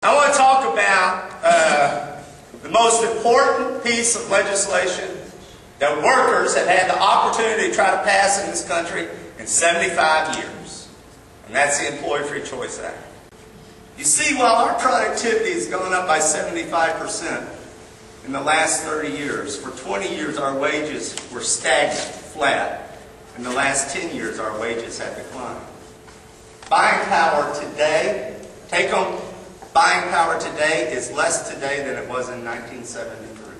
I want to talk about the most important piece of legislation that workers have had the opportunity to try to pass in this country in 75 years. And that's the Employee Free Choice Act. You see, while our productivity has gone up by 75% in the last 30 years, for 20 years our wages were stagnant, flat. In the last 10 years our wages have declined. Buying power today, take-home buying power today is less today than it was in 1973.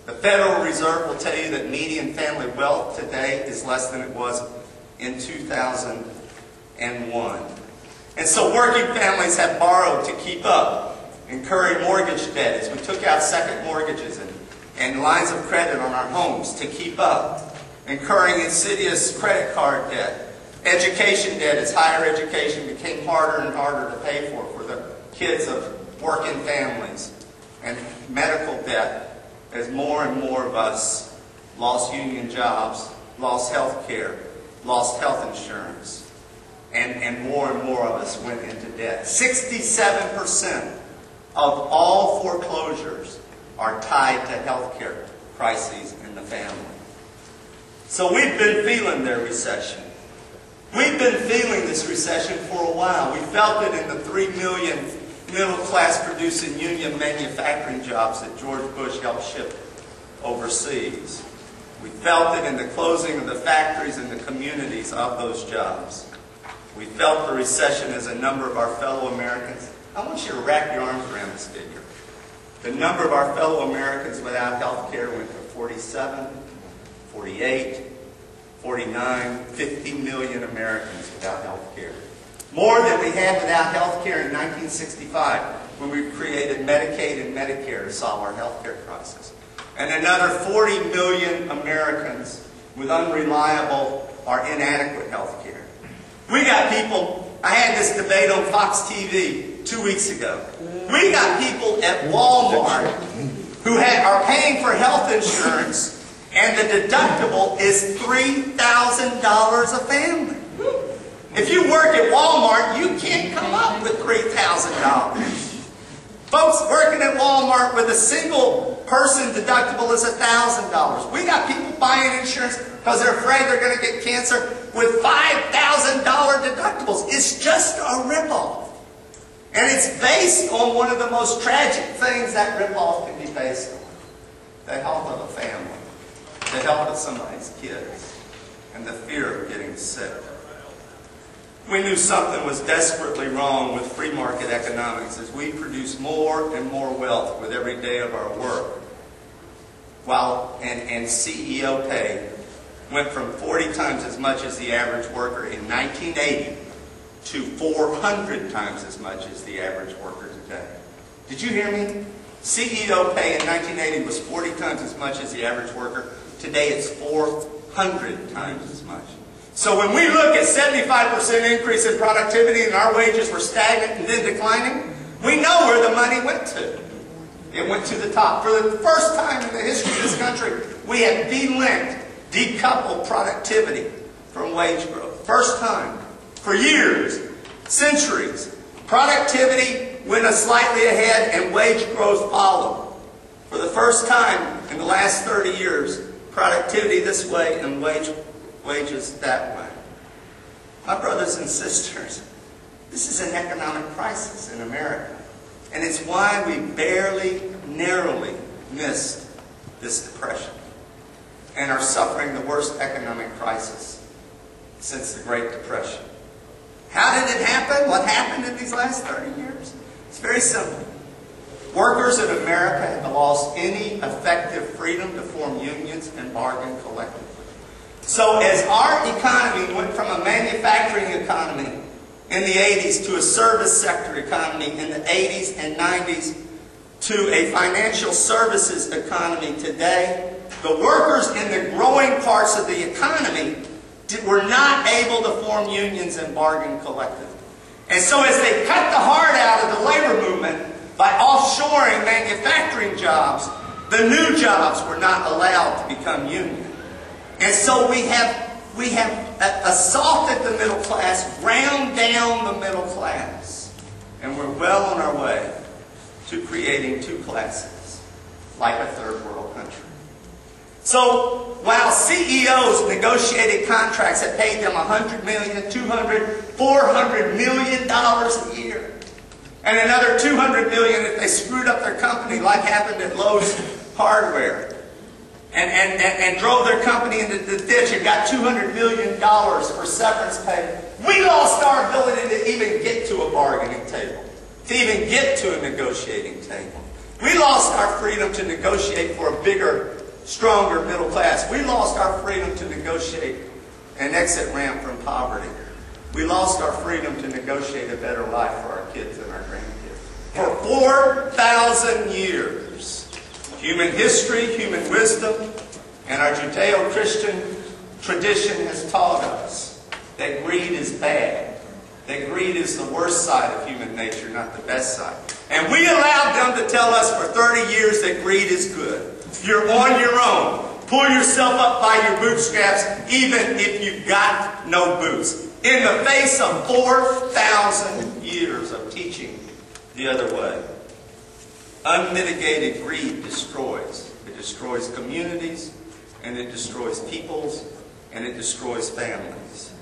The Federal Reserve will tell you that median family wealth today is less than it was in 2001. And so working families have borrowed to keep up, incurring mortgage debt as we took out second mortgages and lines of credit on our homes to keep up, incurring insidious credit card debt, education debt as higher education became harder and harder to pay for the kids of working families, and medical debt as more and more of us lost union jobs, lost health care, lost health insurance, and more of us went into debt. 67% of all foreclosures are tied to health care crises in the family. So we've been feeling their recession. We've been feeling this recession for a while. We felt it in the 3 million middle-class producing union manufacturing jobs that George Bush helped ship overseas. We felt it in the closing of the factories and the communities of those jobs. We felt the recession as a number of our fellow Americans. I want you to wrap your arms around this figure. The number of our fellow Americans without health care went to 47, 48, 49, 50 million Americans without health care. More than we had without health care in 1965 when we created Medicaid and Medicare to solve our health care crisis. And another 40 million Americans with unreliable or inadequate health care. We got people, I had this debate on Fox TV 2 weeks ago. We got people at Walmart who are paying for health insurance and the deductible is $3,000 a family. If you work at Walmart, you can't come up with $3,000. Folks working at Walmart with a single person deductible is $1,000. We got people buying insurance because they're afraid they're going to get cancer with $5,000 deductibles. It's just a ripoff. And it's based on one of the most tragic things that ripoff can be based on. The health of a family. The health of somebody's kids. And the fear of getting sick. We knew something was desperately wrong with free market economics as we produce more and more wealth with every day of our work. And CEO pay went from 40 times as much as the average worker in 1980 to 400 times as much as the average worker today. Did you hear me? CEO pay in 1980 was 40 times as much as the average worker. Today it's 400 times as much. So when we look at 75% increase in productivity and our wages were stagnant and then declining, we know where the money went to. It went to the top. For the first time in the history of this country, we have de-linked, decoupled productivity from wage growth. First time. For years, centuries, productivity went slightly ahead and wage growth followed. For the first time in the last 30 years, productivity this way and wages that way. My brothers and sisters, this is an economic crisis in America. And it's why we barely, narrowly missed this depression and are suffering the worst economic crisis since the Great Depression. How did it happen? What happened in these last 30 years? It's very simple. Workers in America have lost any effective freedom to form unions and bargain collectively. So as our economy went from a manufacturing economy in the 80s to a service sector economy in the 80s and 90s to a financial services economy today, the workers in the growing parts of the economy were not able to form unions and bargain collectively. And so as they cut the heart out of the labor movement by offshoring manufacturing jobs, the new jobs were not allowed to become union. And so we have assaulted the middle class, ground down the middle class, and we're well on our way to creating two classes, like a third world country. So while CEOs negotiated contracts that paid them $100 million, $200, $400 million a year, and another $200 million if they screwed up their company, like happened at Lowe's Hardware, and drove their company into the ditch and got $200 million for severance pay, we lost our ability to even get to a bargaining table, to even get to a negotiating table. We lost our freedom to negotiate for a bigger, stronger middle class. We lost our freedom to negotiate an exit ramp from poverty. We lost our freedom to negotiate a better life for our kids and our grandkids. For 4,000 years, human history, human wisdom, and our Judeo-Christian tradition has taught us that greed is bad. That greed is the worst side of human nature, not the best side. And we allowed them to tell us for 30 years that greed is good. You're on your own. Pull yourself up by your bootstraps, even if you've got no boots. In the face of 4,000 years of teaching the other way. Unmitigated greed destroys. It destroys communities, and it destroys peoples, and it destroys families.